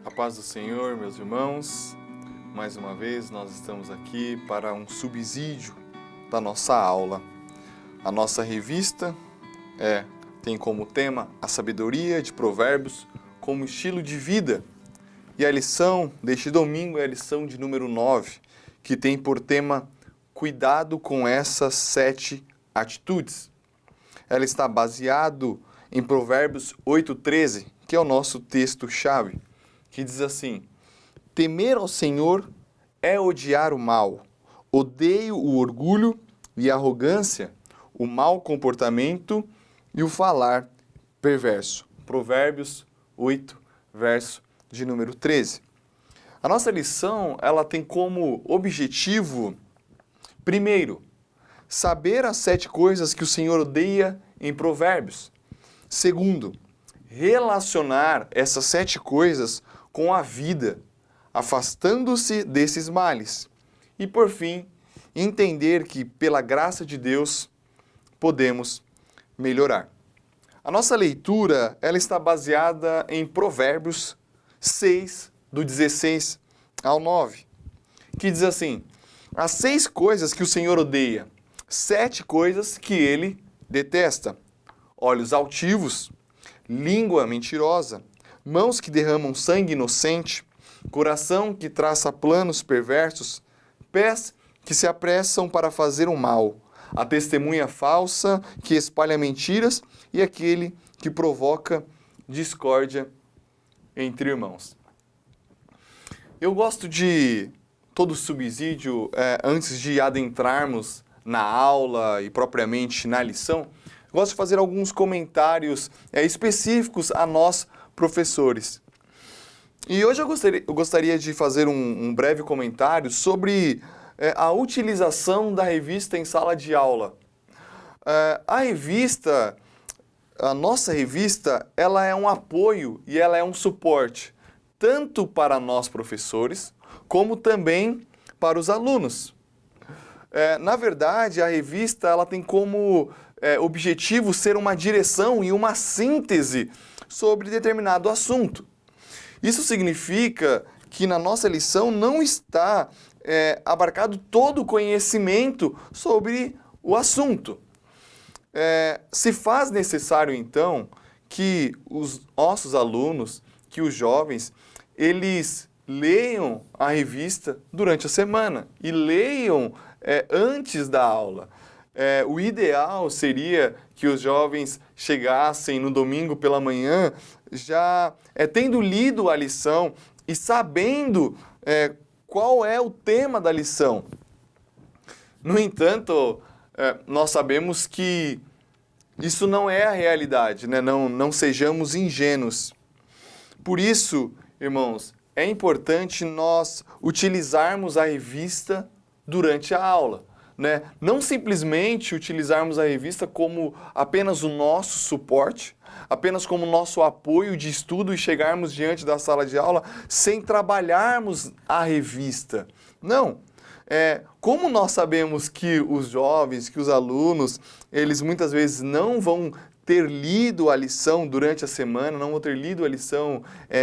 A paz do Senhor, meus irmãos. Mais uma vez nós estamos aqui para um subsídio da nossa aula. A nossa revista tem como tema a sabedoria de Provérbios como estilo de vida. E a lição deste domingo é a lição de número 9, que tem por tema Cuidado com essas 7 atitudes. Ela está baseado em Provérbios 8:13, que é o nosso texto-chave, que diz assim: temer ao Senhor é odiar o mal, odeio o orgulho e a arrogância, o mau comportamento e o falar perverso. Provérbios 8, verso de número 13. A nossa lição, ela tem como objetivo, primeiro, saber as 7 coisas que o Senhor odeia em Provérbios. Segundo, relacionar essas 7 coisas com a vida, afastando-se desses males. E por fim, entender que pela graça de Deus podemos melhorar. A nossa leitura, ela está baseada em Provérbios 6, do 16 ao 9, que diz assim: as 6 coisas que o Senhor odeia, 7 coisas que ele detesta: olhos altivos, língua mentirosa, mãos que derramam sangue inocente, coração que traça planos perversos, pés que se apressam para fazer o mal, a testemunha falsa que espalha mentiras e aquele que provoca discórdia entre irmãos. Eu gosto de todo subsídio, antes de adentrarmos na aula e propriamente na lição, gosto de fazer alguns comentários específicos a nós, professores. E hoje eu gostaria de fazer um breve comentário sobre a utilização da revista em sala de aula. A nossa revista, ela é um apoio e ela é um suporte, tanto para nós professores, como também para os alunos. Na verdade, a revista ela tem como objetivo ser uma direção e uma síntese sobre determinado assunto. Isso significa que na nossa lição não está abarcado todo o conhecimento sobre o assunto. Se faz necessário, então, que os nossos alunos, que os jovens, eles leiam a revista durante a semana e leiam antes da aula. O ideal seria que os jovens chegassem no domingo pela manhã já tendo lido a lição e sabendo qual é o tema da lição. No entanto, nós sabemos que isso não é a realidade, né? Não sejamos ingênuos. Por isso, irmãos, é importante nós utilizarmos a revista durante a aula. Né? Não simplesmente utilizarmos a revista como apenas o nosso suporte, apenas como nosso apoio de estudo e chegarmos diante da sala de aula sem trabalharmos a revista. Não. Como nós sabemos que os jovens, que os alunos, eles muitas vezes não vão ter lido a lição durante a semana, não vão ter lido a lição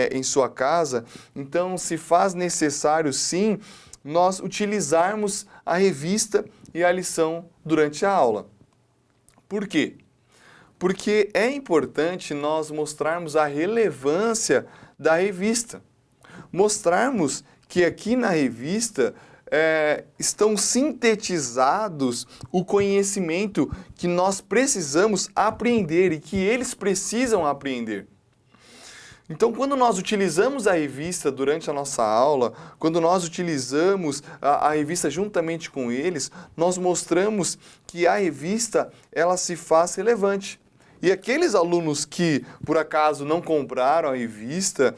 em sua casa, então se faz necessário sim nós utilizarmos a revista e a lição durante a aula. Por quê? Porque é importante nós mostrarmos a relevância da revista. Mostrarmos que aqui na revista estão sintetizados o conhecimento que nós precisamos aprender e que eles precisam aprender. Então, quando nós utilizamos a revista durante a nossa aula, quando nós utilizamos a revista juntamente com eles, nós mostramos que a revista ela se faz relevante. E aqueles alunos que, por acaso, não compraram a revista,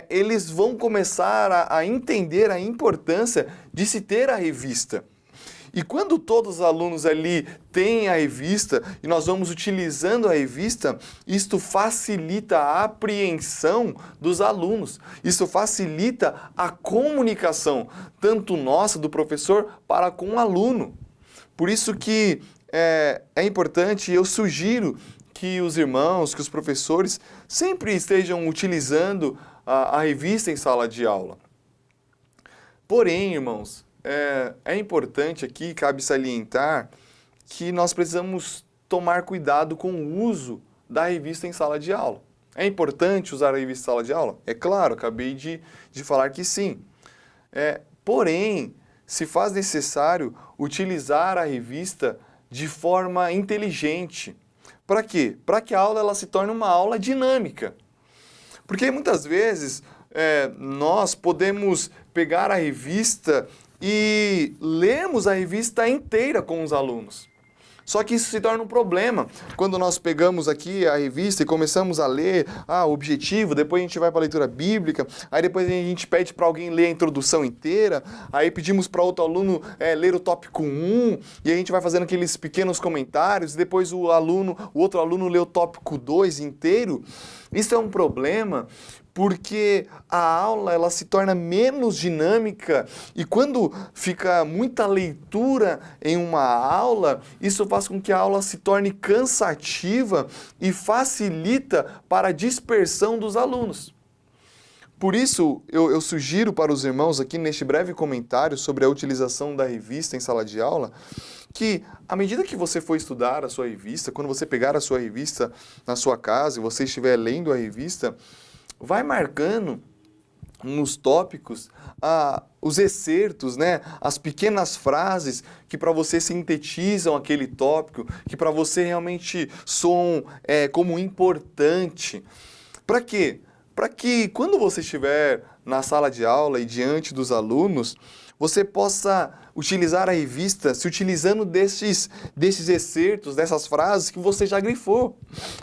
eles vão começar a entender a importância de se ter a revista. E quando todos os alunos ali têm a revista e nós vamos utilizando a revista, isto facilita a apreensão dos alunos. Isso facilita a comunicação, tanto nossa, do professor, para com o aluno. Por isso que é importante, eu sugiro que os irmãos, que os professores sempre estejam utilizando a revista em sala de aula. Porém, irmãos, é importante aqui, cabe salientar, que nós precisamos tomar cuidado com o uso da revista em sala de aula. É importante usar a revista em sala de aula? É claro, acabei de falar que sim. Porém, se faz necessário utilizar a revista de forma inteligente. Para quê? Para que a aula ela se torne uma aula dinâmica. Porque muitas vezes nós podemos pegar a revista e lermos a revista inteira com os alunos. Só que isso se torna um problema. Quando nós pegamos aqui a revista e começamos a ler o objetivo, depois a gente vai para a leitura bíblica, aí depois a gente pede para alguém ler a introdução inteira, aí pedimos para outro aluno ler o tópico 1, e a gente vai fazendo aqueles pequenos comentários, e depois o outro aluno lê o tópico 2 inteiro. Isso é um problema, porque a aula ela se torna menos dinâmica e quando fica muita leitura em uma aula, isso faz com que a aula se torne cansativa e facilita para a dispersão dos alunos. Por isso, eu sugiro para os irmãos aqui neste breve comentário sobre a utilização da revista em sala de aula, que à medida que você for estudar a sua revista, quando você pegar a sua revista na sua casa e você estiver lendo a revista, vai marcando nos tópicos os excertos, né? As pequenas frases que para você sintetizam aquele tópico, que para você realmente soam como importante. Para quê? Para que quando você estiver na sala de aula e diante dos alunos, você possa utilizar a revista se utilizando desses excertos, dessas frases que você já grifou.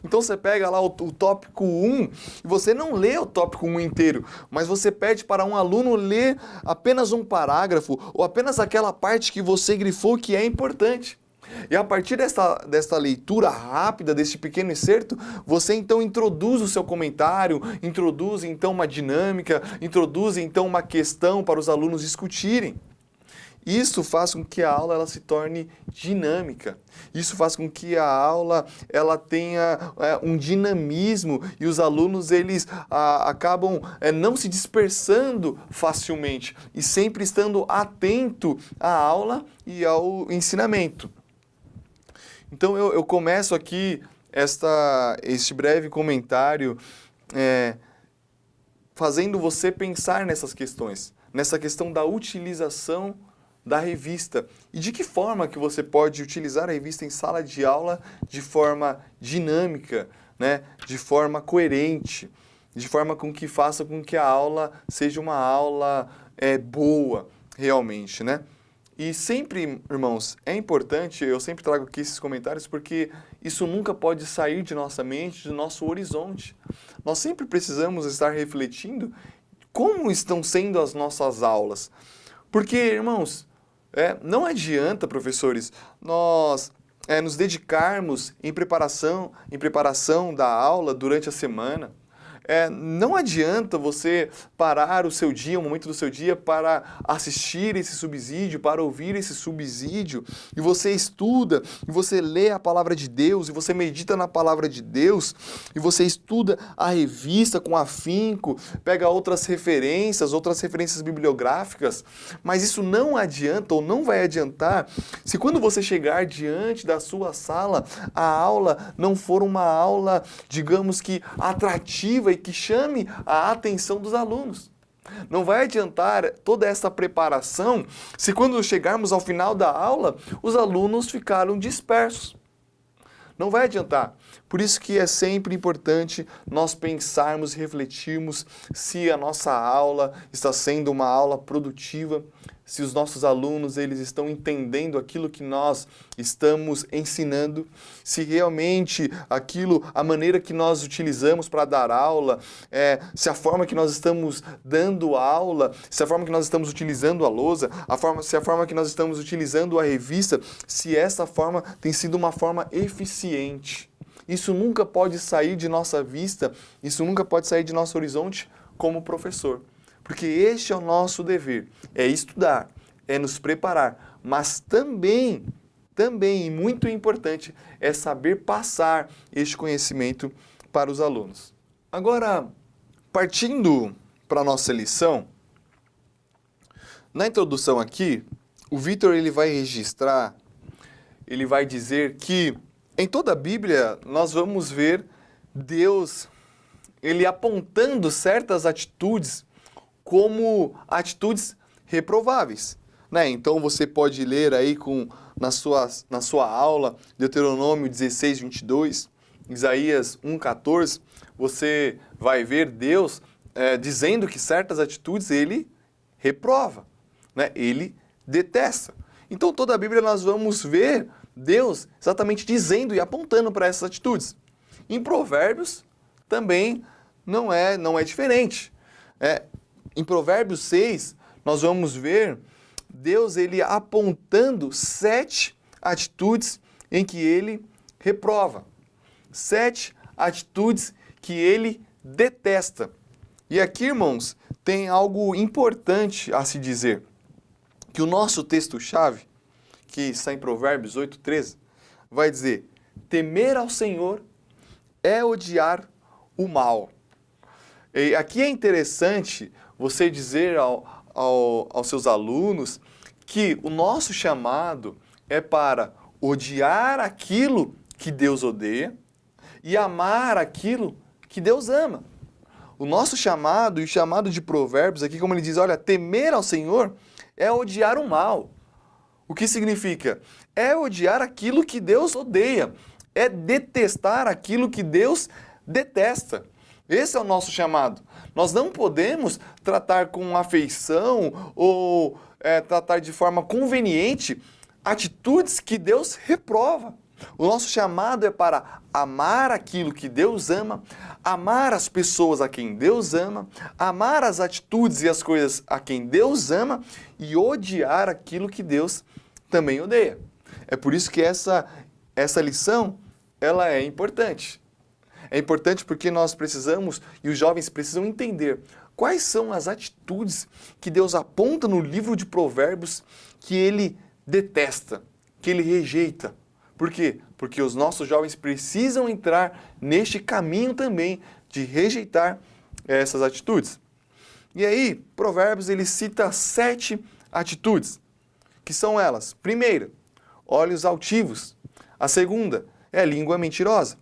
Então você pega lá o tópico 1 e você não lê o tópico 1 inteiro, mas você pede para um aluno ler apenas um parágrafo ou apenas aquela parte que você grifou que é importante. E a partir desta leitura rápida, deste pequeno excerto, você então introduz o seu comentário, introduz então uma dinâmica, introduz então uma questão para os alunos discutirem. Isso faz com que a aula ela se torne dinâmica. Isso faz com que a aula ela tenha um dinamismo e os alunos eles acabam não se dispersando facilmente e sempre estando atento à aula e ao ensinamento. Então eu começo aqui este breve comentário fazendo você pensar nessas questões, nessa questão da utilização da revista e de que forma que você pode utilizar a revista em sala de aula de forma dinâmica, né? De forma coerente, de forma com que faça com que a aula seja uma aula boa realmente, né? E sempre, irmãos, é importante, eu sempre trago aqui esses comentários porque isso nunca pode sair de nossa mente, do nosso horizonte. Nós sempre precisamos estar refletindo como estão sendo as nossas aulas. Porque, irmãos, não adianta, professores, nós nos dedicarmos em preparação da aula durante a semana. Não adianta você parar o seu dia, um momento do seu dia, para assistir esse subsídio, para ouvir esse subsídio, e você estuda, e você lê a palavra de Deus, e você medita na palavra de Deus, e você estuda a revista com afinco, pega outras referências bibliográficas, mas isso não adianta ou não vai adiantar se quando você chegar diante da sua sala, a aula não for uma aula, digamos que atrativa e que chame a atenção dos alunos. Não vai adiantar toda essa preparação se quando chegarmos ao final da aula, os alunos ficaram dispersos. Não vai adiantar. Por isso que é sempre importante nós pensarmos e refletirmos se a nossa aula está sendo uma aula produtiva, se os nossos alunos eles estão entendendo aquilo que nós estamos ensinando, se realmente a maneira que nós utilizamos para dar aula, se a forma que nós estamos dando aula, se a forma que nós estamos utilizando a lousa, se a forma que nós estamos utilizando a revista, se essa forma tem sido uma forma eficiente. Isso nunca pode sair de nossa vista, isso nunca pode sair de nosso horizonte como professor. Porque este é o nosso dever, é estudar, é nos preparar, mas também, e muito importante, é saber passar este conhecimento para os alunos. Agora, partindo para a nossa lição, na introdução aqui, o Vitor ele vai registrar, ele vai dizer que em toda a Bíblia nós vamos ver Deus ele apontando certas atitudes como atitudes reprováveis, né? Então você pode ler aí na sua aula Deuteronômio 16, 22, Isaías 1, 14, você vai ver Deus dizendo que certas atitudes ele reprova, né? Ele detesta. Então toda a Bíblia nós vamos ver Deus exatamente dizendo e apontando para essas atitudes. Em Provérbios também não é diferente. Em Provérbios 6, nós vamos ver Deus ele apontando 7 atitudes em que ele reprova. 7 atitudes que ele detesta. E aqui, irmãos, tem algo importante a se dizer. Que o nosso texto-chave, que está em Provérbios 8:13, vai dizer: temer ao Senhor é odiar o mal. E aqui é interessante você dizer aos seus alunos que o nosso chamado é para odiar aquilo que Deus odeia e amar aquilo que Deus ama. O nosso chamado e o chamado de Provérbios aqui, como ele diz, olha, temer ao Senhor é odiar o mal. O que significa? É odiar aquilo que Deus odeia. É detestar aquilo que Deus detesta. Esse é o nosso chamado. Nós não podemos tratar com afeição ou tratar de forma conveniente atitudes que Deus reprova. O nosso chamado é para amar aquilo que Deus ama, amar as pessoas a quem Deus ama, amar as atitudes e as coisas a quem Deus ama e odiar aquilo que Deus também odeia. É por isso que essa lição ela é importante. É importante porque nós precisamos, e os jovens precisam entender, quais são as atitudes que Deus aponta no livro de Provérbios que ele detesta, que ele rejeita. Por quê? Porque os nossos jovens precisam entrar neste caminho também de rejeitar essas atitudes. E aí, Provérbios ele cita 7 atitudes, que são elas. Primeira, olhos altivos. A segunda é língua mentirosa.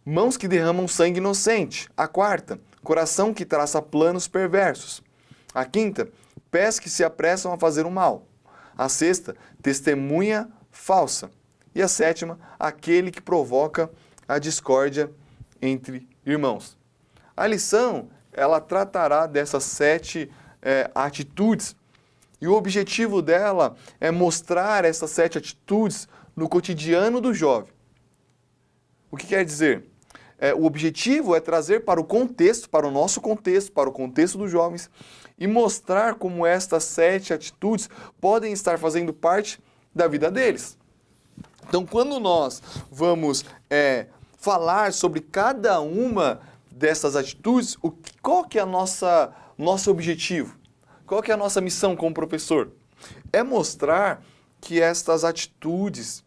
Mãos que derramam sangue inocente. A quarta, coração que traça planos perversos. A quinta, pés que se apressam a fazer o mal. A sexta, testemunha falsa. E a sétima, aquele que provoca a discórdia entre irmãos. A lição, ela tratará dessas 7 atitudes. E o objetivo dela é mostrar essas 7 atitudes no cotidiano do jovem. O que quer dizer? O objetivo é trazer para o contexto, para o nosso contexto, para o contexto dos jovens, e mostrar como estas 7 atitudes podem estar fazendo parte da vida deles. Então, quando nós vamos falar sobre cada uma dessas atitudes, qual que é nosso objetivo? Qual que é a nossa missão como professor? É mostrar que estas atitudes,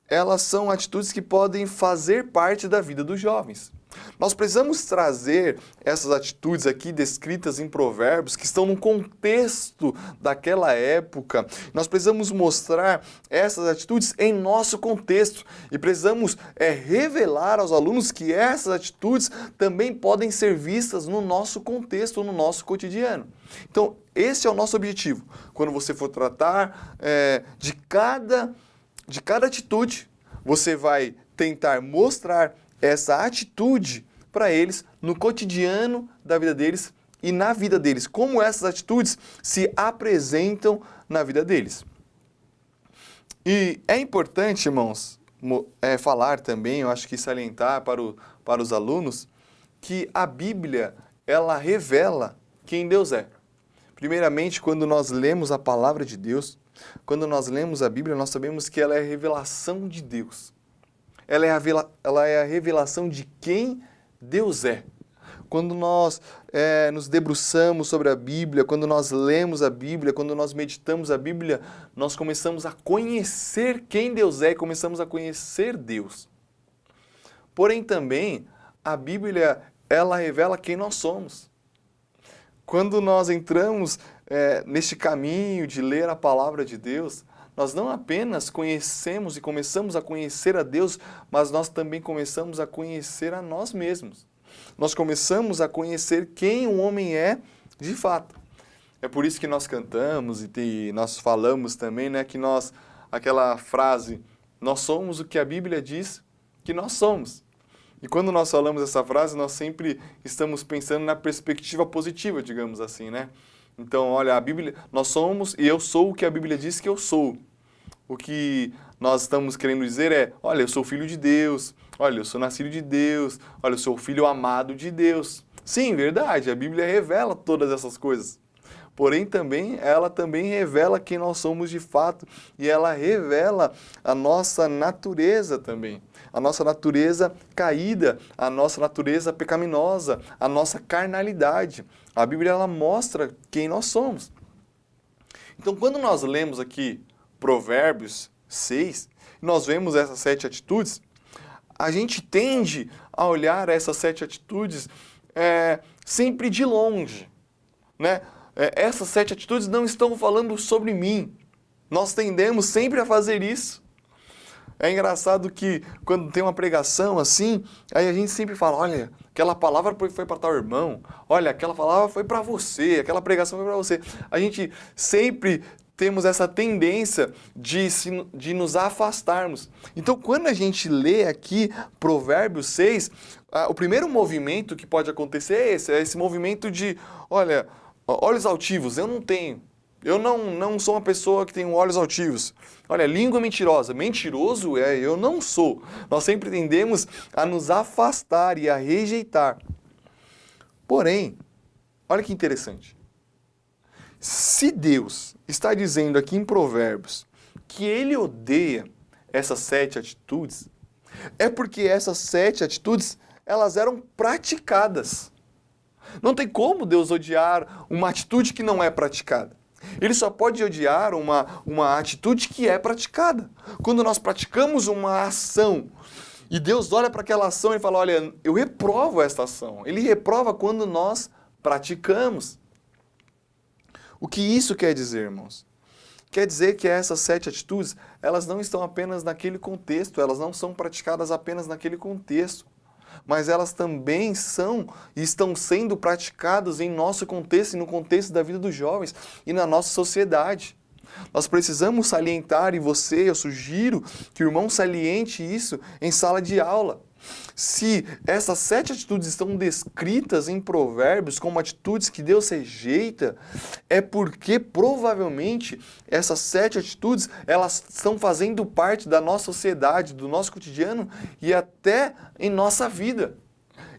elas são atitudes que podem fazer parte da vida dos jovens. Nós precisamos trazer essas atitudes aqui descritas em Provérbios, que estão no contexto daquela época. Nós precisamos mostrar essas atitudes em nosso contexto e precisamos revelar aos alunos que essas atitudes também podem ser vistas no nosso contexto, no nosso cotidiano. Então, esse é o nosso objetivo. Quando você for tratar de cada atitude, você vai tentar mostrar essa atitude para eles no cotidiano da vida deles e na vida deles. Como essas atitudes se apresentam na vida deles. E é importante, irmãos, falar também, eu acho que salientar para os alunos, que a Bíblia, ela revela quem Deus é. Primeiramente, quando nós lemos a palavra de Deus, quando nós lemos a Bíblia, nós sabemos que ela é a revelação de Deus. Ela é a revelação de quem Deus é. Quando nós nos debruçamos sobre a Bíblia, quando nós lemos a Bíblia, quando nós meditamos a Bíblia, nós começamos a conhecer quem Deus é e começamos a conhecer Deus. Porém, também, a Bíblia, ela revela quem nós somos. Quando nós entramos neste caminho de ler a palavra de Deus, nós não apenas conhecemos e começamos a conhecer a Deus, mas nós também começamos a conhecer a nós mesmos. Nós começamos a conhecer quem o homem é de fato. É por isso que nós cantamos e nós falamos também, né, que aquela frase, nós somos o que a Bíblia diz que nós somos. E quando nós falamos essa frase, nós sempre estamos pensando na perspectiva positiva, digamos assim, né? Então, olha, a Bíblia, nós somos e eu sou o que a Bíblia diz que eu sou. O que nós estamos querendo dizer é, olha, eu sou filho de Deus, olha, eu sou nascido de Deus, olha, eu sou o filho amado de Deus. Sim, verdade, a Bíblia revela todas essas coisas. Porém, ela também revela quem nós somos de fato e ela revela a nossa natureza também. A nossa natureza caída, a nossa natureza pecaminosa, a nossa carnalidade. A Bíblia ela mostra quem nós somos. Então, quando nós lemos aqui Provérbios 6, nós vemos essas 7 atitudes, a gente tende a olhar essas 7 atitudes sempre de longe, né? Essas 7 atitudes não estão falando sobre mim. Nós tendemos sempre a fazer isso. É engraçado que quando tem uma pregação assim, aí a gente sempre fala, olha, aquela palavra foi para tal irmão, olha, aquela palavra foi para você, aquela pregação foi para você. A gente sempre temos essa tendência de nos afastarmos. Então, quando a gente lê aqui Provérbios 6, o primeiro movimento que pode acontecer é esse movimento de, olha, olhos altivos, eu não tenho. Eu não sou uma pessoa que tem olhos altivos. Olha, língua mentirosa. Mentiroso eu não sou. Nós sempre tendemos a nos afastar e a rejeitar. Porém, olha que interessante. Se Deus está dizendo aqui em Provérbios que Ele odeia essas 7 atitudes, é porque essas 7 atitudes, elas eram praticadas. Não tem como Deus odiar uma atitude que não é praticada. Ele só pode odiar uma atitude que é praticada. Quando nós praticamos uma ação e Deus olha para aquela ação e fala, olha, eu reprovo esta ação. Ele reprova quando nós praticamos. O que isso quer dizer, irmãos? Quer dizer que essas 7 atitudes, elas não estão apenas naquele contexto, elas não são praticadas apenas naquele contexto, mas elas também estão sendo praticadas em nosso contexto e no contexto da vida dos jovens e na nossa sociedade. Nós precisamos salientar, e eu sugiro que o irmão saliente isso em sala de aula. Se essas 7 atitudes estão descritas em Provérbios como atitudes que Deus rejeita, é porque provavelmente essas 7 atitudes elas estão fazendo parte da nossa sociedade, do nosso cotidiano e até em nossa vida.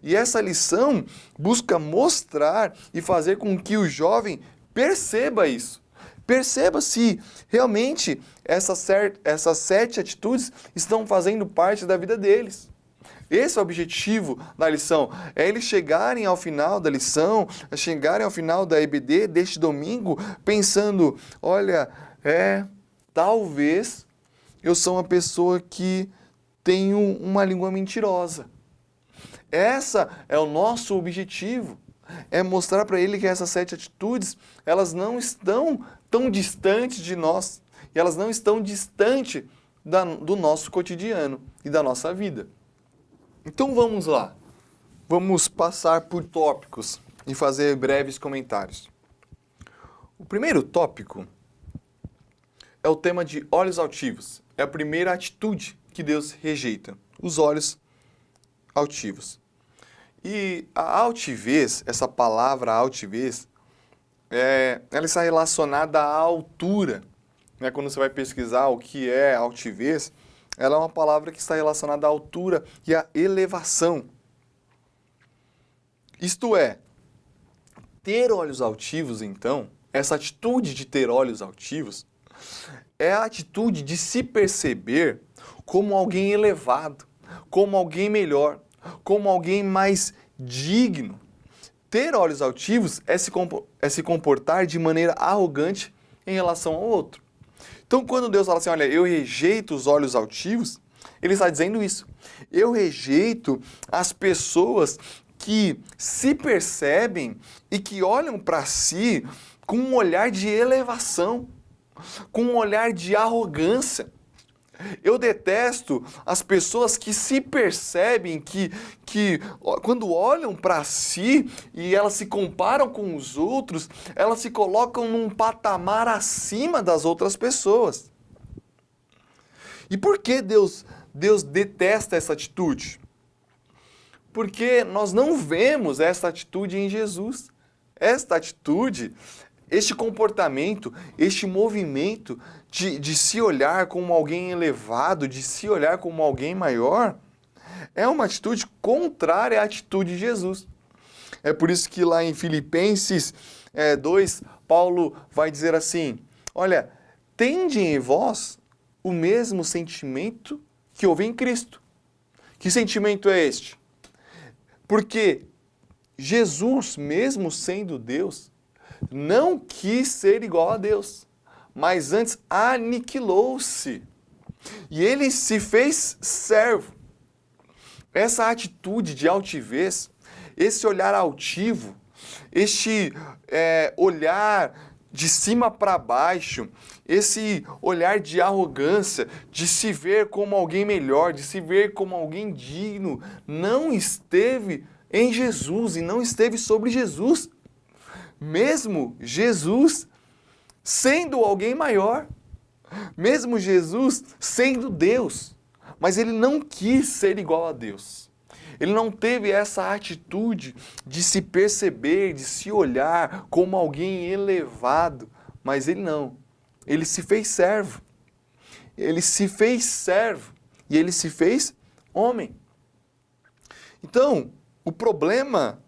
E essa lição busca mostrar e fazer com que o jovem perceba isso. Perceba se realmente essas 7 atitudes estão fazendo parte da vida deles. Esse é o objetivo da lição, é eles chegarem ao final da lição, chegarem ao final da EBD deste domingo, pensando, olha, talvez eu sou uma pessoa que tenho uma língua mentirosa. Essa é o nosso objetivo, é mostrar para ele que essas 7 atitudes, elas não estão tão distantes de nós, e elas não estão distantes do nosso cotidiano e da nossa vida. Então vamos lá, vamos passar por tópicos e fazer breves comentários. O primeiro tópico é o tema de olhos altivos. É a primeira atitude que Deus rejeita, os olhos altivos. E a altivez, essa palavra altivez, ela está relacionada à altura. Né? Quando você vai pesquisar o que é altivez, ela é uma palavra que está relacionada à altura e à elevação. Isto é, ter olhos altivos, então, essa atitude de ter olhos altivos, é a atitude de se perceber como alguém elevado, como alguém melhor, como alguém mais digno. Ter olhos altivos é se comportar de maneira arrogante em relação ao outro. Então, quando Deus fala assim, olha, eu rejeito os olhos altivos, Ele está dizendo isso. Eu rejeito as pessoas que se percebem e que olham para si com um olhar de elevação, com um olhar de arrogância. Eu detesto as pessoas que se percebem que quando olham para si e elas se comparam com os outros, elas se colocam num patamar acima das outras pessoas. E por que Deus detesta essa atitude? Porque nós não vemos essa atitude em Jesus. Esta atitude, este comportamento, este movimento de se olhar como alguém elevado, de se olhar como alguém maior, é uma atitude contrária à atitude de Jesus. É por isso que lá em Filipenses 2, Paulo vai dizer assim, olha, tende em vós o mesmo sentimento que houve em Cristo. Que sentimento é este? Porque Jesus, mesmo sendo Deus, não quis ser igual a Deus, mas antes aniquilou-se. E ele se fez servo. Essa atitude de altivez, esse olhar altivo, este olhar de cima para baixo, esse olhar de arrogância, de se ver como alguém melhor, de se ver como alguém digno, não esteve em Jesus e não esteve sobre Jesus. Mesmo Jesus sendo alguém maior, mesmo Jesus sendo Deus, mas ele não quis ser igual a Deus. Ele não teve essa atitude de se perceber, de se olhar como alguém elevado, mas ele não. Ele se fez servo. Ele se fez servo e ele se fez homem. Então, o problema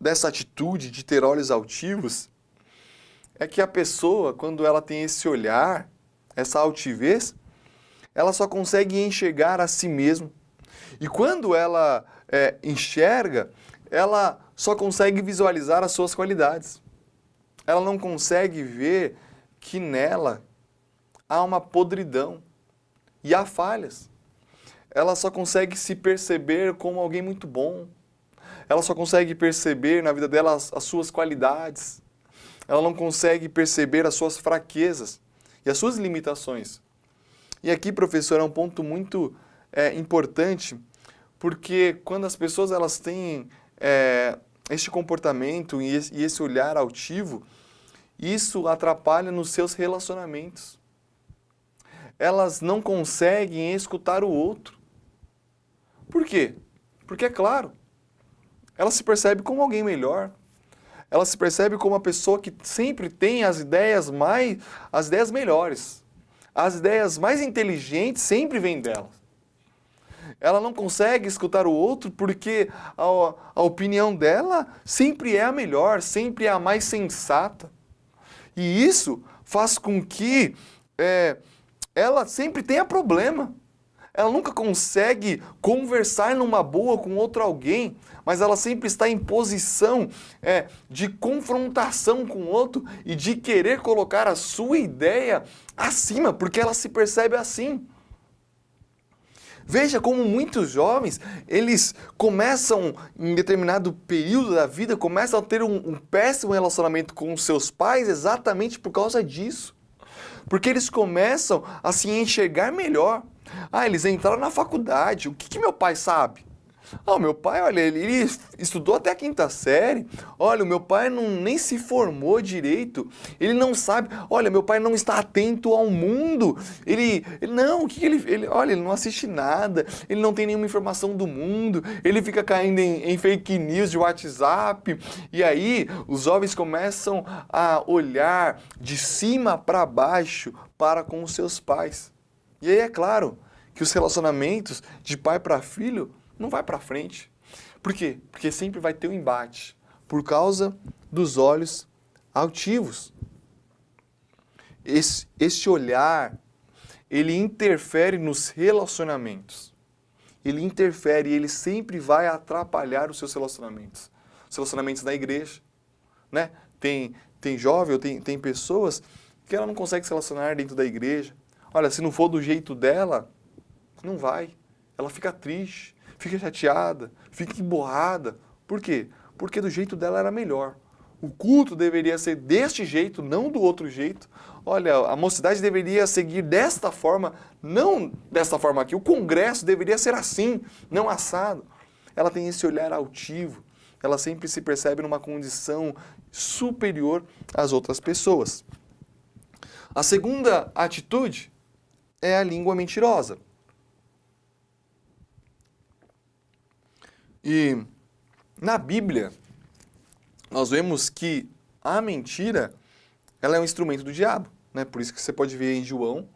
dessa atitude de ter olhos altivos é que a pessoa, quando ela tem esse olhar, essa altivez, ela só consegue enxergar a si mesma. E quando ela enxerga, ela só consegue visualizar as suas qualidades. Ela não consegue ver que nela há uma podridão e há falhas. Ela só consegue se perceber como alguém muito bom. Ela só consegue perceber na vida dela as suas qualidades. Ela não consegue perceber as suas fraquezas e as suas limitações. E aqui, professor, é um ponto muito importante, porque quando as pessoas elas têm este comportamento e esse olhar altivo, isso atrapalha nos seus relacionamentos. Elas não conseguem escutar o outro. Por quê? Porque, é claro, ela se percebe como alguém melhor. Ela se percebe como uma pessoa que sempre tem as ideias melhores. As ideias mais inteligentes sempre vêm dela. Ela não consegue escutar o outro porque a opinião dela sempre é a melhor, sempre é a mais sensata. E isso faz com que ela sempre tenha problema. Ela nunca consegue conversar numa boa com outro alguém, mas ela sempre está em posição de confrontação com o outro e de querer colocar a sua ideia acima, porque ela se percebe assim. Veja como muitos jovens, eles começam, em determinado período da vida, começam a ter um péssimo relacionamento com os seus pais exatamente por causa disso. Porque eles começam a se enxergar melhor. Eles entraram na faculdade, o que meu pai sabe? O meu pai, olha, ele estudou até a 5ª série. Olha, o meu pai nem se formou direito. Ele não sabe. Olha, meu pai não está atento ao mundo. Olha, ele não assiste nada. Ele não tem nenhuma informação do mundo. Ele fica caindo em fake news de WhatsApp. E aí, os jovens começam a olhar de cima para baixo para com os seus pais. E aí, é claro, que os relacionamentos de pai para filho não vai para frente. Por quê? Porque sempre vai ter um embate por causa dos olhos altivos. Este olhar, ele interfere nos relacionamentos. Ele interfere e ele sempre vai atrapalhar os seus relacionamentos. Os relacionamentos da igreja, né? Tem jovem, ou tem pessoas que ela não consegue se relacionar dentro da igreja. Olha, se não for do jeito dela, não vai. Ela fica triste, fica chateada, fica emburrada. Por quê? Porque do jeito dela era melhor. O culto deveria ser deste jeito, não do outro jeito. Olha, a mocidade deveria seguir desta forma, não desta forma aqui. O congresso deveria ser assim, não assado. Ela tem esse olhar altivo. Ela sempre se percebe numa condição superior às outras pessoas. A segunda atitude é a língua mentirosa. E na Bíblia, nós vemos que a mentira, ela é um instrumento do diabo, né? Por isso que você pode ver em João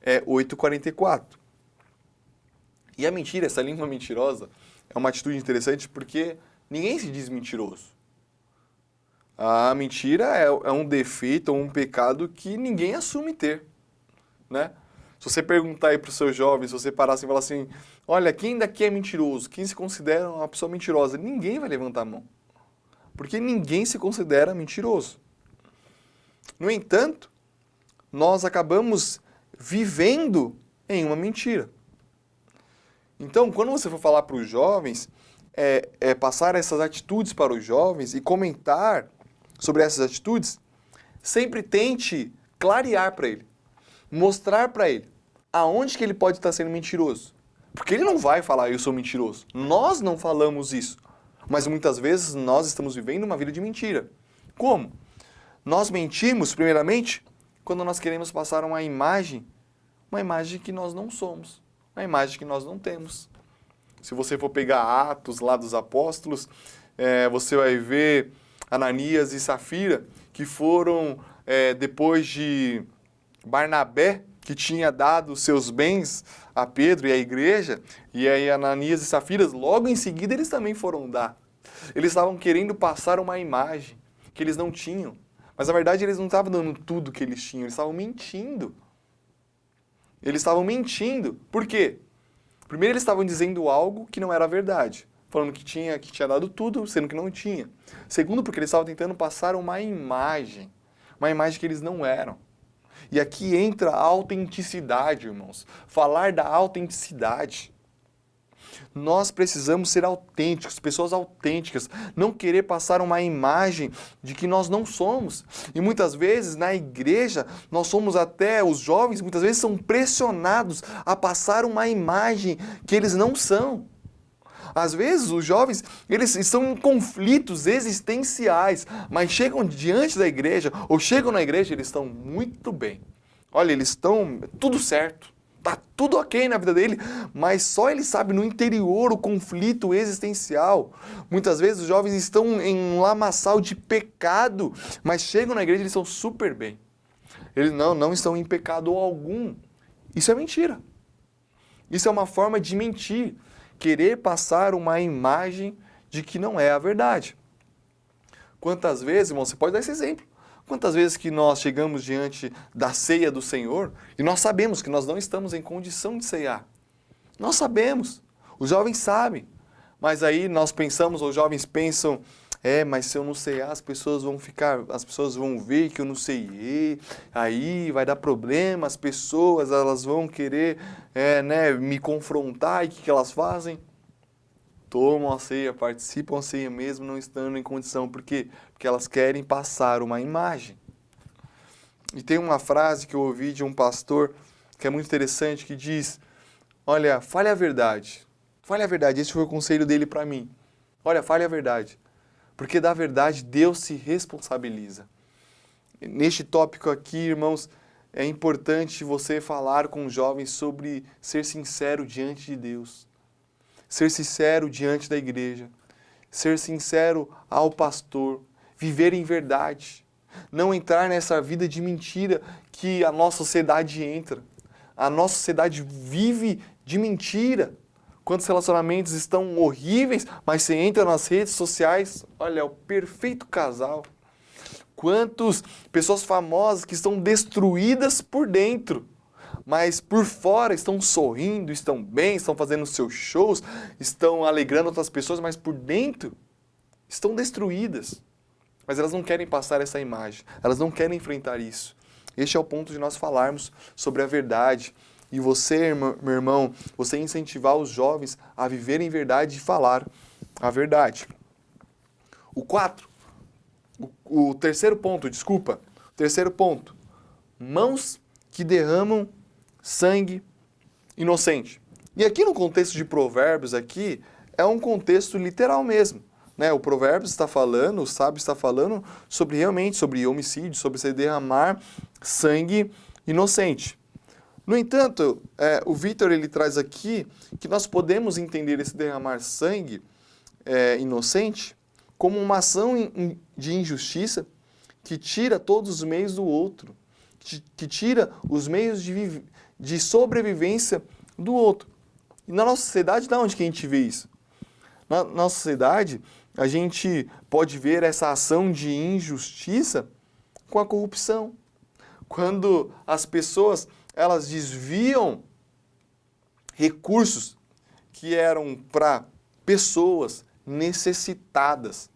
8,44. E a mentira, essa língua mentirosa, é uma atitude interessante porque ninguém se diz mentiroso. A mentira é um defeito ou um pecado que ninguém assume ter, né? Se você perguntar aí para os seus jovens, se você parar assim e falar assim, olha, quem daqui é mentiroso? Quem se considera uma pessoa mentirosa? Ninguém vai levantar a mão. Porque ninguém se considera mentiroso. No entanto, nós acabamos vivendo em uma mentira. Então, quando você for falar para os jovens, passar essas atitudes para os jovens e comentar sobre essas atitudes, sempre tente clarear para ele, mostrar para ele aonde que ele pode estar sendo mentiroso. Porque ele não vai falar, eu sou mentiroso. Nós não falamos isso. Mas muitas vezes nós estamos vivendo uma vida de mentira. Como? Nós mentimos, primeiramente, quando nós queremos passar uma imagem que nós não somos, uma imagem que nós não temos. Se você for pegar Atos lá dos Apóstolos, você vai ver Ananias e Safira, que foram, depois de Barnabé, que tinha dado seus bens a Pedro e à igreja, e aí Ananias e Safira, logo em seguida eles também foram dar. Eles estavam querendo passar uma imagem que eles não tinham, mas na verdade eles não estavam dando tudo que eles tinham, eles estavam mentindo. Eles estavam mentindo. Por quê? Primeiro eles estavam dizendo algo que não era verdade, falando que tinha dado tudo, sendo que não tinha. Segundo, porque eles estavam tentando passar uma imagem que eles não eram. E aqui entra a autenticidade, irmãos. Falar da autenticidade. Nós precisamos ser autênticos, pessoas autênticas. Não querer passar uma imagem de que nós não somos. E muitas vezes na igreja, nós somos até, os jovens muitas vezes são pressionados a passar uma imagem que eles não são. Às vezes os jovens, eles estão em conflitos existenciais, mas chegam diante da igreja, ou chegam na igreja, eles estão muito bem. Olha, eles estão tudo certo, tá tudo ok na vida dele, mas só ele sabe no interior o conflito existencial. Muitas vezes os jovens estão em um lamaçal de pecado, mas chegam na igreja e eles estão super bem. Eles não estão em pecado algum. Isso é mentira. Isso é uma forma de mentir. Querer passar uma imagem de que não é a verdade. Quantas vezes, irmão, você pode dar esse exemplo. Quantas vezes que nós chegamos diante da ceia do Senhor e nós sabemos que nós não estamos em condição de ceiar. Nós sabemos. Os jovens sabem. Mas aí nós pensamos, ou os jovens pensam, mas se eu não ceiar, as pessoas vão ver que eu não ceiei, aí vai dar problema, as pessoas elas vão querer me confrontar, e o que elas fazem? Tomam a ceia, participam da ceia mesmo não estando em condição. Por quê? Porque elas querem passar uma imagem. E tem uma frase que eu ouvi de um pastor que é muito interessante, que diz, olha, fale a verdade. Fale a verdade, esse foi o conselho dele para mim. Olha, fale a verdade. Porque da verdade Deus se responsabiliza. Neste tópico aqui, irmãos, é importante você falar com os jovens sobre ser sincero diante de Deus. Ser sincero diante da igreja. Ser sincero ao pastor. Viver em verdade. Não entrar nessa vida de mentira que a nossa sociedade entra. A nossa sociedade vive de mentira. Quantos relacionamentos estão horríveis, mas você entra nas redes sociais, olha, é o perfeito casal. Quantas pessoas famosas que estão destruídas por dentro, mas por fora estão sorrindo, estão bem, estão fazendo seus shows, estão alegrando outras pessoas, mas por dentro estão destruídas. Mas elas não querem passar essa imagem, elas não querem enfrentar isso. Este é o ponto de nós falarmos sobre a verdade. E você, meu irmão, você incentivar os jovens a viver em verdade e falar a verdade. O 4, o terceiro ponto, desculpa. Terceiro ponto, mãos que derramam sangue inocente. E aqui no contexto de Provérbios, aqui, é um contexto literal mesmo. Né? O Provérbios está falando, o sábio está falando sobre realmente, sobre homicídio, sobre se derramar sangue inocente. No entanto, o Victor ele traz aqui que nós podemos entender esse derramar sangue inocente como uma ação de injustiça que tira todos os meios do outro, que tira os meios de sobrevivência do outro. E na nossa sociedade, de onde que a gente vê isso? Na nossa sociedade, a gente pode ver essa ação de injustiça com a corrupção. Quando as pessoas elas desviam recursos que eram para pessoas necessitadas,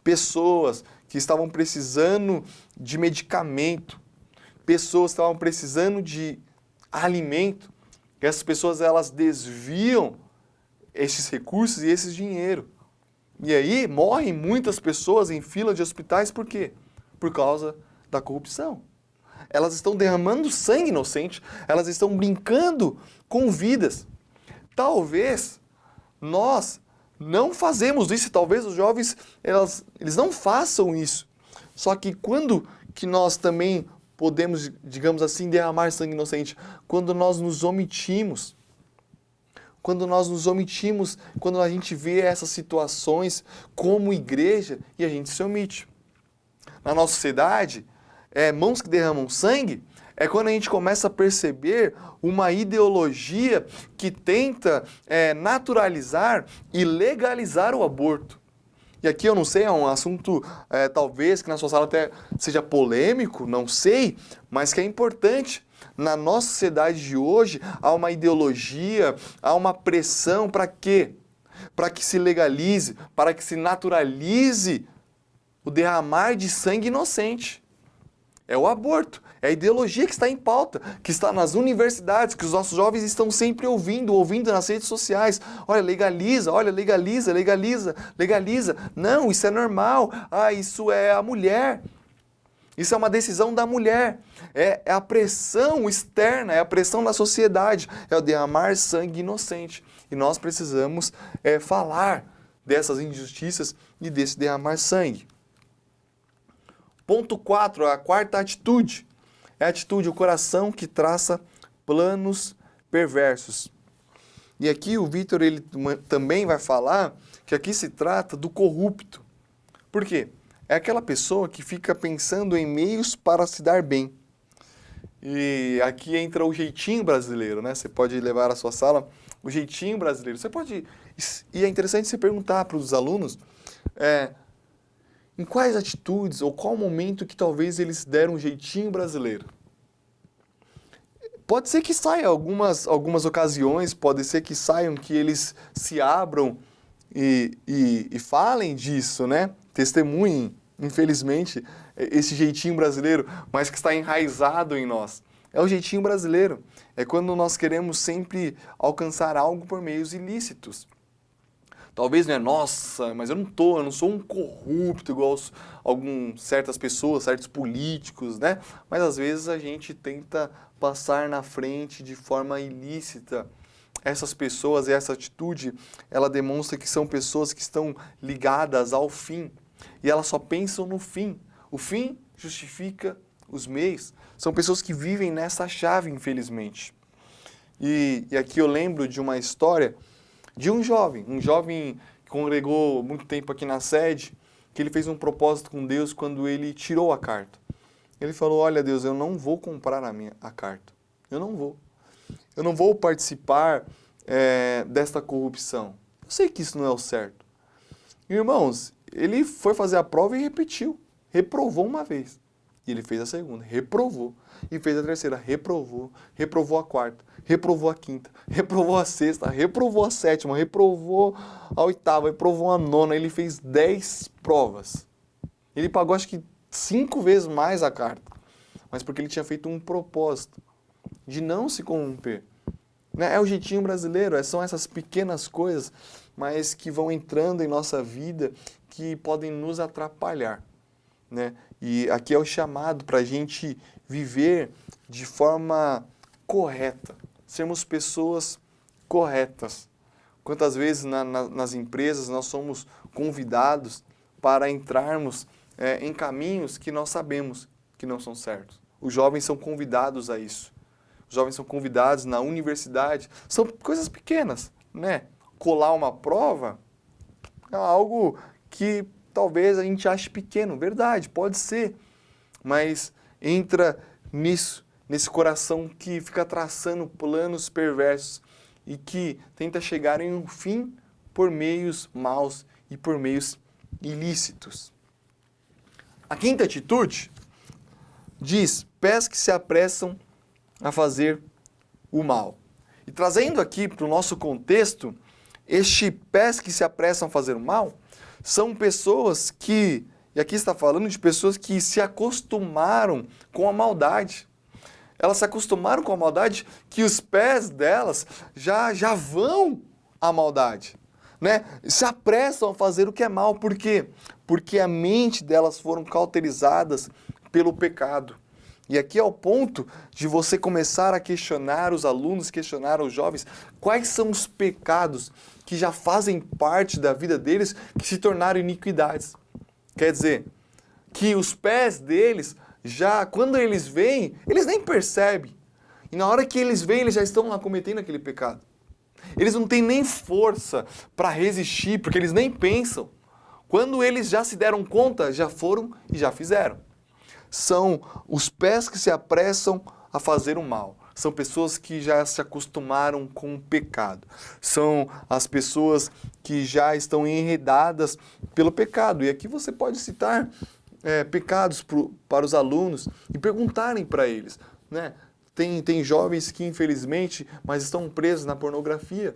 pessoas que estavam precisando de medicamento, pessoas que estavam precisando de alimento, que essas pessoas elas desviam esses recursos e esse dinheiro. E aí morrem muitas pessoas em fila de hospitais, por quê? Por causa da corrupção. Elas estão derramando sangue inocente, elas estão brincando com vidas. Talvez nós não fazemos isso, talvez os jovens eles não façam isso. Só que quando que nós também podemos, digamos assim, derramar sangue inocente? Quando nós nos omitimos. Quando nós nos omitimos, quando a gente vê essas situações como igreja e a gente se omite. Na nossa sociedade, mãos que derramam sangue é quando a gente começa a perceber uma ideologia que tenta naturalizar e legalizar o aborto. E aqui eu não sei, é um assunto talvez que na sua sala até seja polêmico, não sei, mas que é importante. Na nossa sociedade de hoje, há uma ideologia, há uma pressão para quê? Para que se legalize, para que se naturalize o derramar de sangue inocente. É o aborto, é a ideologia que está em pauta, que está nas universidades, que os nossos jovens estão sempre ouvindo nas redes sociais. Olha, legaliza, legaliza. Não, isso é normal. Isso é a mulher. Isso é uma decisão da mulher. É a pressão externa, é a pressão da sociedade, é o derramar sangue inocente. E nós precisamos falar dessas injustiças e desse derramar sangue. Ponto 4, a quarta atitude. É a atitude, o coração que traça planos perversos. E aqui o Victor ele também vai falar que aqui se trata do corrupto. Por quê? É aquela pessoa que fica pensando em meios para se dar bem. E aqui entra o jeitinho brasileiro, né? Você pode levar à sua sala o jeitinho brasileiro. Você pode... E é interessante você perguntar para os alunos em quais atitudes ou qual momento que talvez eles deram um jeitinho brasileiro. Pode ser que saia algumas ocasiões, pode ser que saiam que eles se abram e falem disso, né? Testemunhem, infelizmente, esse jeitinho brasileiro, mas que está enraizado em nós. É o jeitinho brasileiro. É quando nós queremos sempre alcançar algo por meios ilícitos. Talvez, né, nossa, mas eu não sou um corrupto igual certas pessoas, certos políticos, né? Mas às vezes a gente tenta passar na frente de forma ilícita. Essas pessoas e essa atitude, ela demonstra que são pessoas que estão ligadas ao fim. E elas só pensam no fim. O fim justifica os meios. São pessoas que vivem nessa chave, infelizmente. E aqui eu lembro de uma história de um jovem que congregou muito tempo aqui na sede, que ele fez um propósito com Deus quando ele tirou a carta. Ele falou, olha Deus, eu não vou comprar a carta. Eu não vou participar desta corrupção. Eu sei que isso não é o certo. Irmãos, ele foi fazer a prova e repetiu. Reprovou uma vez. E ele fez a segunda, reprovou. E fez a terceira, reprovou. Reprovou a quarta, reprovou a quinta, reprovou a sexta, reprovou a sétima, reprovou a oitava, reprovou a nona. Ele fez 10 provas. Ele pagou acho que 5 vezes mais a carta. Mas porque ele tinha feito um propósito de não se corromper. É o jeitinho brasileiro, são essas pequenas coisas, mas que vão entrando em nossa vida, que podem nos atrapalhar, né? E aqui é o chamado para a gente viver de forma correta, sermos pessoas corretas. Quantas vezes nas empresas nós somos convidados para entrarmos em caminhos que nós sabemos que não são certos. Os jovens são convidados a isso. Os jovens são convidados na universidade. São coisas pequenas, né? Colar uma prova é algo que talvez a gente ache pequeno, verdade, pode ser. Mas entra nisso, nesse coração que fica traçando planos perversos e que tenta chegar em um fim por meios maus e por meios ilícitos. A quinta atitude diz: pés que se apressam a fazer o mal. E trazendo aqui para o nosso contexto, este pés que se apressam a fazer o mal são pessoas que, e aqui está falando de pessoas que se acostumaram com a maldade. Elas se acostumaram com a maldade que os pés delas já vão à maldade, né? Se apressam a fazer o que é mal. Por quê? Porque a mente delas foram cauterizadas pelo pecado. E aqui é o ponto de você começar a questionar os alunos, questionar os jovens, quais são os pecados que já fazem parte da vida deles que se tornaram iniquidades. Quer dizer, que os pés deles, já quando eles veem, eles nem percebem. E na hora que eles veem, eles já estão lá cometendo aquele pecado. Eles não têm nem força para resistir, porque eles nem pensam. Quando eles já se deram conta, já foram e já fizeram. São os pés que se apressam a fazer o mal. São pessoas que já se acostumaram com o pecado. São as pessoas que já estão enredadas pelo pecado. E aqui você pode citar pecados para os alunos e perguntarem para eles, né? Tem jovens que, infelizmente, mas estão presos na pornografia.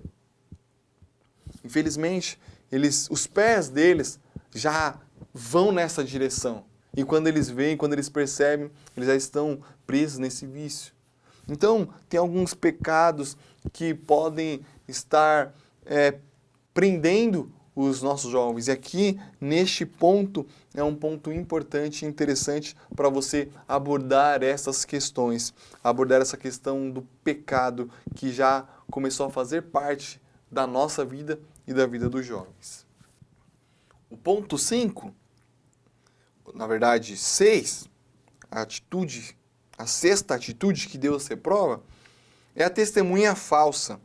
Infelizmente, os pés deles já vão nessa direção. E quando eles veem, quando eles percebem, eles já estão presos nesse vício. Então, tem alguns pecados que podem estar prendendo os nossos jovens. E aqui, neste ponto, é um ponto importante e interessante para você abordar essas questões. Abordar essa questão do pecado que já começou a fazer parte da nossa vida e da vida dos jovens. O ponto 5, na verdade 6, a sexta atitude que Deus reprova é a testemunha falsa.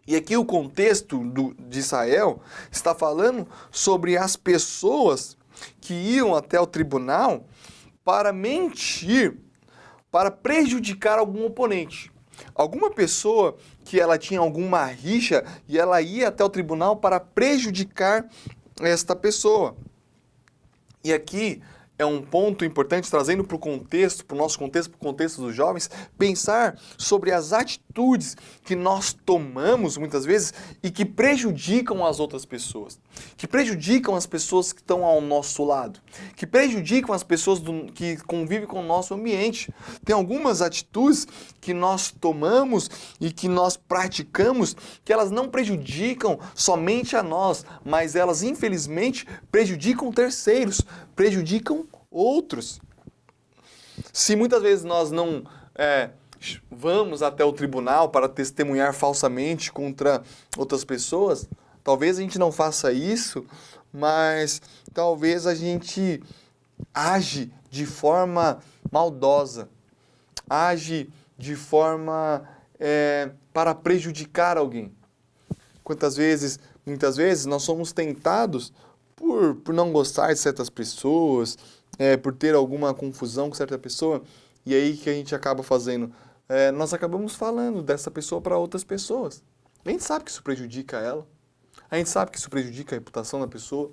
E aqui o contexto de Israel está falando sobre as pessoas que iam até o tribunal para mentir, para prejudicar algum oponente. Alguma pessoa que ela tinha alguma rixa e ela ia até o tribunal para prejudicar esta pessoa. E aqui é um ponto importante, trazendo para o contexto, para o nosso contexto, para o contexto dos jovens, pensar sobre as atitudes que nós tomamos muitas vezes e que prejudicam as outras pessoas, que prejudicam as pessoas que estão ao nosso lado, que prejudicam as pessoas que convivem com o nosso ambiente. Tem algumas atitudes que nós tomamos e que nós praticamos que elas não prejudicam somente a nós, mas elas infelizmente prejudicam terceiros, prejudicam outros. Se muitas vezes nós não vamos até o tribunal para testemunhar falsamente contra outras pessoas, talvez a gente não faça isso, mas talvez a gente age de forma maldosa, age de forma para prejudicar alguém. Muitas vezes nós somos tentados por não gostar de certas pessoas, por ter alguma confusão com certa pessoa, e aí que a gente acaba fazendo? Nós acabamos falando dessa pessoa para outras pessoas. A gente sabe que isso prejudica ela, a gente sabe que isso prejudica a reputação da pessoa,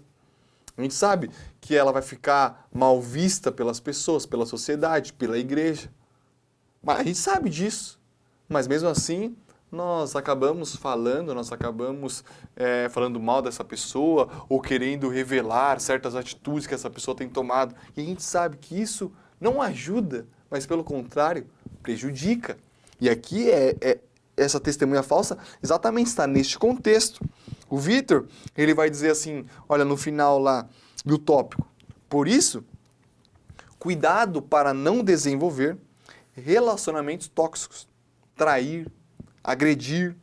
a gente sabe que ela vai ficar mal vista pelas pessoas, pela sociedade, pela igreja. Mas a gente sabe disso, mas mesmo assim nós acabamos falando mal dessa pessoa ou querendo revelar certas atitudes que essa pessoa tem tomado. E a gente sabe que isso não ajuda, mas pelo contrário, prejudica. E aqui essa testemunha falsa exatamente está neste contexto, O Vitor, ele vai dizer assim, olha, no final lá do tópico, por isso, cuidado para não desenvolver relacionamentos tóxicos, trair, agredir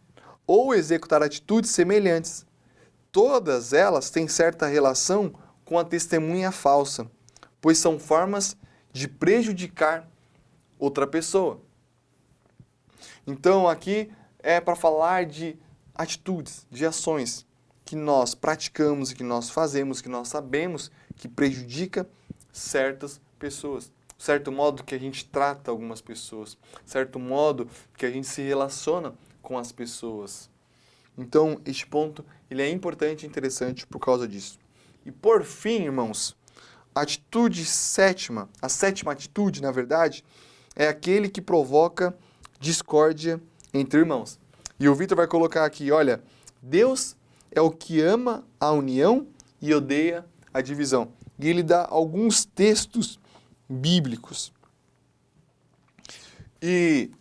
ou executar atitudes semelhantes. Todas elas têm certa relação com a testemunha falsa, pois são formas de prejudicar outra pessoa. Então aqui é para falar de atitudes, de ações que nós praticamos e que nós fazemos, que nós sabemos que prejudica certas pessoas. Certo modo que a gente trata algumas pessoas, certo modo que a gente se relaciona com as pessoas. Então, este ponto ele é importante e interessante por causa disso. E por fim, irmãos, a sétima atitude, na verdade, é aquele que provoca discórdia entre irmãos. E o Vitor vai colocar aqui, olha, Deus é o que ama a união e odeia a divisão. E ele dá alguns textos bíblicos. E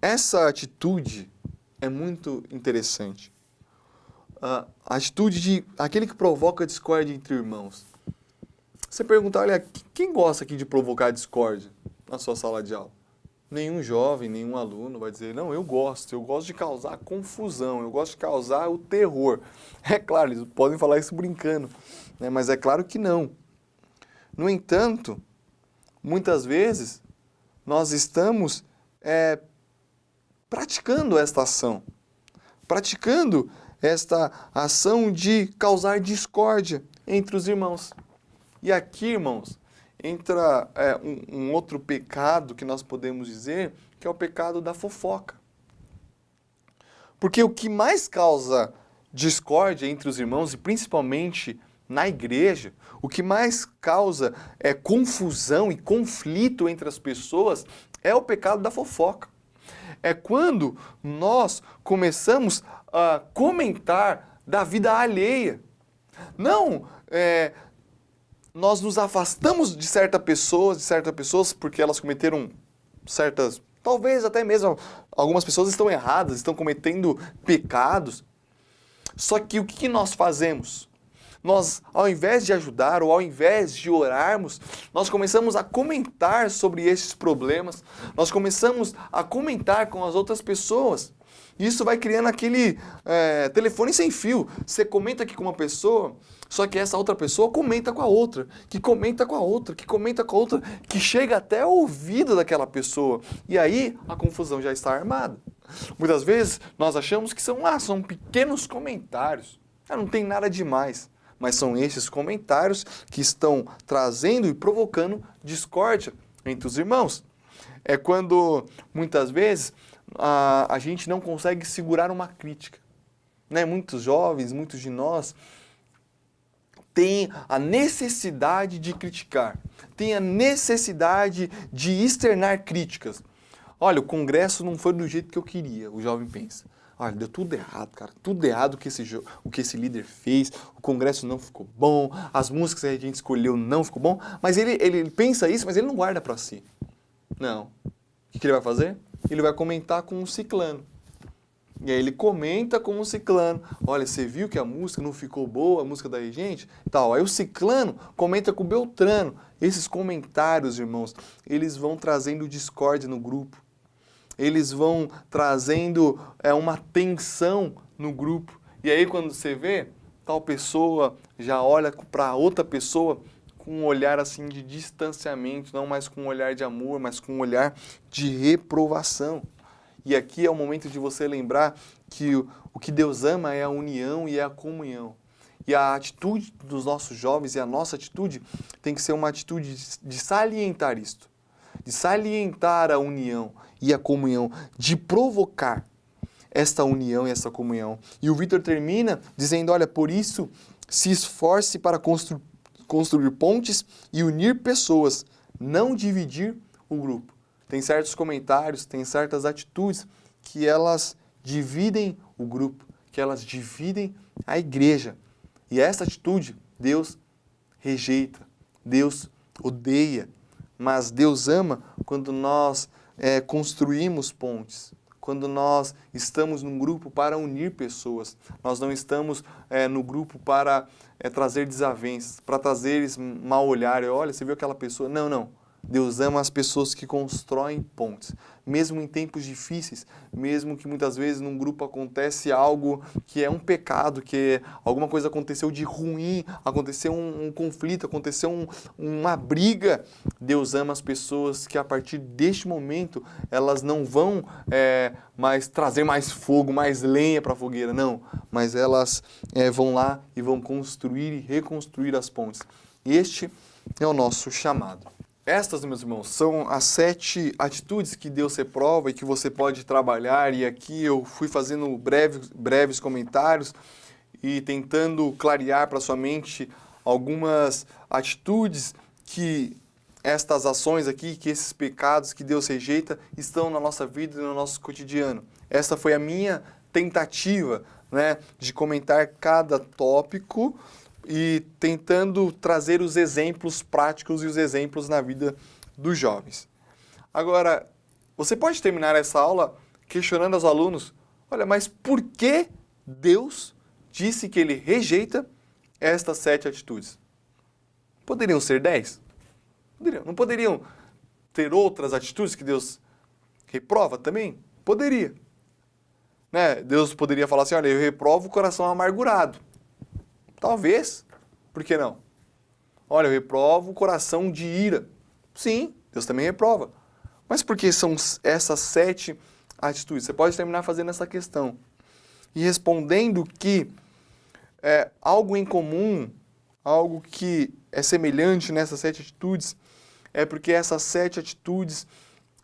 essa atitude é muito interessante. A atitude de aquele que provoca discórdia entre irmãos. Você pergunta, olha, quem gosta aqui de provocar discórdia na sua sala de aula? Nenhum jovem, nenhum aluno vai dizer, não, eu gosto de causar confusão, eu gosto de causar o terror. É claro, eles podem falar isso brincando, né? Mas é claro que não. No entanto, muitas vezes, nós estamos praticando esta ação, praticando esta ação de causar discórdia entre os irmãos. E aqui, irmãos, entra um outro pecado que nós podemos dizer, que é o pecado da fofoca. Porque o que mais causa discórdia entre os irmãos, e principalmente na igreja, o que mais causa confusão e conflito entre as pessoas é o pecado da fofoca. É quando nós começamos a comentar da vida alheia. Não, nós nos afastamos de certas pessoas porque elas cometeram certas, talvez até mesmo algumas pessoas estão erradas, estão cometendo pecados. Só que o que nós fazemos? Nós, ao invés de ajudar ou ao invés de orarmos, nós começamos a comentar sobre esses problemas, nós começamos a comentar com as outras pessoas. Isso vai criando aquele telefone sem fio. Você comenta aqui com uma pessoa, só que essa outra pessoa comenta com a outra, que comenta com a outra, que comenta com a outra, que chega até o ouvido daquela pessoa. E aí a confusão já está armada. Muitas vezes nós achamos que são pequenos comentários, não tem nada demais. Mas são esses comentários que estão trazendo e provocando discórdia entre os irmãos. É quando, muitas vezes, a gente não consegue segurar uma crítica. Né? Muitos jovens, muitos de nós, têm a necessidade de criticar, têm a necessidade de externar críticas. Olha, o congresso não foi do jeito que eu queria, o jovem pensa. Olha, deu tudo errado, cara. Tudo errado o que esse líder fez. O congresso não ficou bom. As músicas que a gente escolheu não ficou bom. Mas ele pensa isso, mas ele não guarda para si. Não. O que ele vai fazer? Ele vai comentar com um ciclano. E aí ele comenta com um ciclano. Olha, você viu que a música não ficou boa, a música da gente? Tal. Aí o ciclano comenta com o beltrano. Esses comentários, irmãos, eles vão trazendo discórdia no grupo. Eles vão trazendo uma tensão no grupo. E aí quando você vê, tal pessoa já olha para outra pessoa com um olhar assim de distanciamento, não mais com um olhar de amor, mas com um olhar de reprovação. E aqui é o momento de você lembrar que o que Deus ama é a união e é a comunhão. E a atitude dos nossos jovens e a nossa atitude tem que ser uma atitude de salientar isto. De salientar a união e a comunhão, de provocar esta união e essa comunhão. E o Vitor termina dizendo, olha, por isso se esforce para construir pontes e unir pessoas, não dividir o grupo. Tem certos comentários, tem certas atitudes que elas dividem o grupo, que elas dividem a igreja. E essa atitude Deus rejeita, Deus odeia. Mas Deus ama quando nós construímos pontes, quando nós estamos num grupo para unir pessoas. Nós não estamos no grupo para trazer desavenças, para trazer mal olhar. Olha, você viu aquela pessoa? Não, não. Deus ama as pessoas que constroem pontes. Mesmo em tempos difíceis, mesmo que muitas vezes num grupo acontece algo que é um pecado, que alguma coisa aconteceu de ruim, aconteceu um conflito, aconteceu uma briga, Deus ama as pessoas que a partir deste momento elas não vão mais trazer mais fogo, mais lenha para a fogueira, não. Mas elas vão lá e vão construir e reconstruir as pontes. Este é o nosso chamado. Estas, meus irmãos, são as 7 atitudes que Deus reprova e que você pode trabalhar. E aqui eu fui fazendo breves comentários e tentando clarear para sua mente algumas atitudes que estas ações aqui, que esses pecados que Deus rejeita, estão na nossa vida e no nosso cotidiano. Essa foi a minha tentativa, né, de comentar cada tópico e tentando trazer os exemplos práticos e os exemplos na vida dos jovens. Agora, você pode terminar essa aula questionando aos alunos, olha, mas por que Deus disse que ele rejeita estas 7 atitudes? Poderiam ser 10? Poderiam. Não poderiam ter outras atitudes que Deus reprova também? Poderia. Né? Deus poderia falar assim, olha, eu reprovo o coração amargurado. Talvez. Por que não? Olha, eu reprovo o coração de ira. Sim, Deus também reprova. Mas por que são essas 7 atitudes? Você pode terminar fazendo essa questão. E respondendo que algo em comum, algo que é semelhante nessas 7 atitudes, é porque essas 7 atitudes,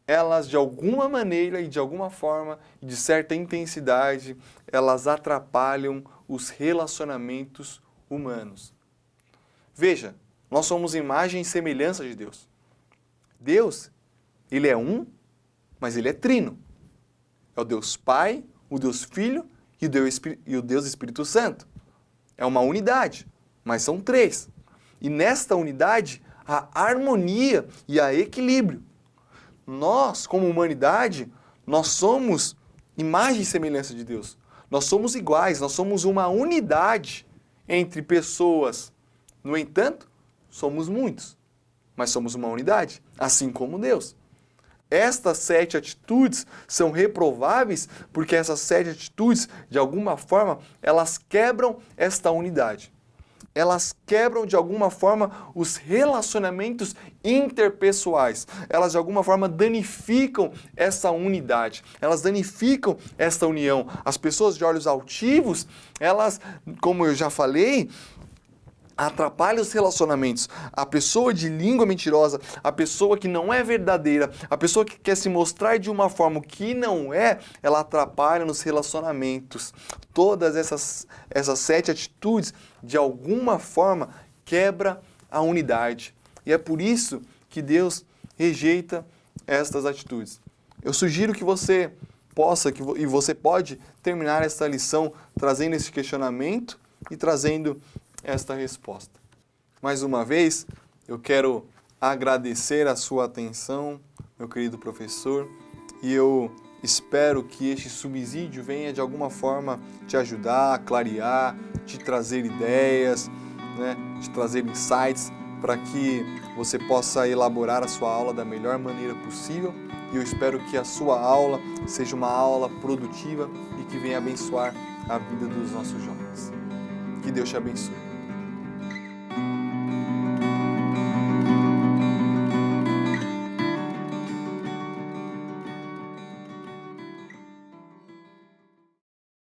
elas de alguma maneira e de alguma forma, e de certa intensidade, elas atrapalham os relacionamentos humanos. Veja, nós somos imagem e semelhança de Deus. Deus, ele é um, mas ele é trino. É o Deus Pai, o Deus Filho e o Deus Espírito Santo. É uma unidade, mas são 3. E nesta unidade, há harmonia e há equilíbrio. Nós, como humanidade, nós somos imagem e semelhança de Deus. Nós somos iguais, nós somos uma unidade entre pessoas. No entanto, somos muitos, mas somos uma unidade, assim como Deus. Estas 7 atitudes são reprováveis porque essas 7 atitudes, de alguma forma, elas quebram esta unidade. Elas quebram, de alguma forma, os relacionamentos interpessoais. Elas, de alguma forma, danificam essa unidade. Elas danificam esta união. As pessoas de olhos altivos, elas, como eu já falei, atrapalham os relacionamentos. A pessoa de língua mentirosa, a pessoa que não é verdadeira, a pessoa que quer se mostrar de uma forma que não é, ela atrapalha nos relacionamentos. Todas essas 7 atitudes, de alguma forma, quebra a unidade. E é por isso que Deus rejeita estas atitudes. Eu sugiro que você possa, e você pode terminar esta lição trazendo esse questionamento e trazendo esta resposta. Mais uma vez, eu quero agradecer a sua atenção, meu querido professor, e eu espero que este subsídio venha de alguma forma te ajudar, a clarear, te trazer ideias, né, te trazer insights para que você possa elaborar a sua aula da melhor maneira possível. E eu espero que a sua aula seja uma aula produtiva e que venha abençoar a vida dos nossos jovens. Que Deus te abençoe.